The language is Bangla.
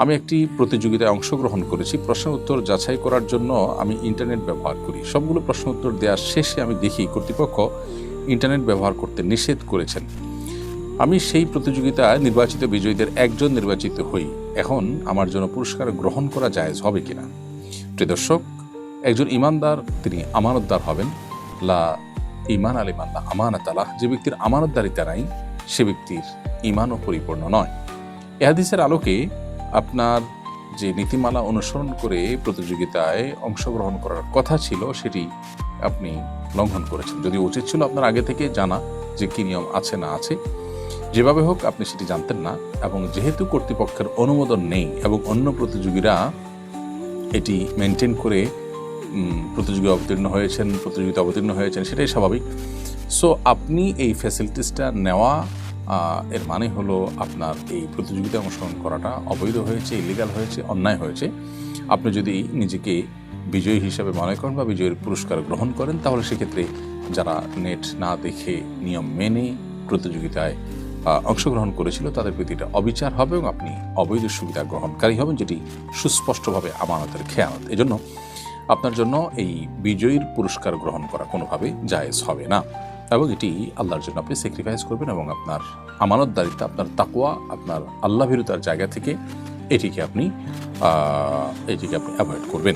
আমি একটি প্রতিযোগিতায় অংশগ্রহণ করেছি। প্রশ্ন উত্তর যাচাই করার জন্য আমি ইন্টারনেট ব্যবহার করি। সবগুলো প্রশ্ন উত্তর দেওয়ার শেষে আমি দেখি কর্তৃপক্ষ ইন্টারনেট ব্যবহার করতে নিষেধ করেছেন। আমি সেই প্রতিযোগিতায় নির্বাচিত বিজয়ীদের একজন নির্বাচিত হই। এখন আমার জন্য পুরস্কার গ্রহণ করা জায়েজ হবে কিনা? প্রিয় দর্শক, একজন ইমানদার তিনি আমানতদার হবেন। লা ইমান আল ইমান লা আমানাত আলাহ, যে ব্যক্তির আমানতদারিতা নাই সে ব্যক্তির ইমানও পরিপূর্ণ নয়। এ হাদিসের আলোকে আপনার যে নীতিমালা অনুসরণ করে প্রতিযোগিতায় অংশগ্রহণ করার কথা ছিল সেটি আপনি লঙ্ঘন করেছেন। যদিও উচিত ছিল আপনার আগে থেকে জানা যে কী নিয়ম আছে না আছে। যেভাবে হোক আপনি সেটি জানতেন না, এবং যেহেতু কর্তৃপক্ষের অনুমোদন নেই এবং অন্য প্রতিযোগীরা এটি মেনটেন করে প্রতিযোগিতা অবতীর্ণ হয়েছেন সেটাই স্বাভাবিক। সো আপনি এই ফ্যাসিলিটিসটা নেওয়া এর মানে হলো আপনার এই প্রতিযোগিতায় অংশগ্রহণ করাটা অবৈধ হয়েছে, ইলিগাল হয়েছে, অন্যায় হয়েছে। আপনি যদি নিজেকে বিজয়ী হিসাবে মনে করেন বা বিজয়ীর পুরস্কার গ্রহণ করেন, তাহলে সেক্ষেত্রে যারা নেট না দেখে নিয়ম মেনে প্রতিযোগিতায় অংশগ্রহণ করেছিল তাদের প্রতি এটা অবিচার হবে এবং আপনি অবৈধ সুবিধা গ্রহণকারী হবেন, যেটি সুস্পষ্টভাবে আমানতের খেয়ানত। এজন্য আপনার জন্য এই বিজয়ীর পুরস্কার গ্রহণ করা কোনোভাবে জায়েজ হবে না, এবং এটি আল্লাহর জন্য আপনি স্যাক্রিফাইস করবেন এবং আপনার আমানতদারিতা, আপনার তাকওয়া, আপনার আল্লাহ ভীরুতার জায়গা থেকে এটিকে আপনি অ্যাভয়েড করবেন।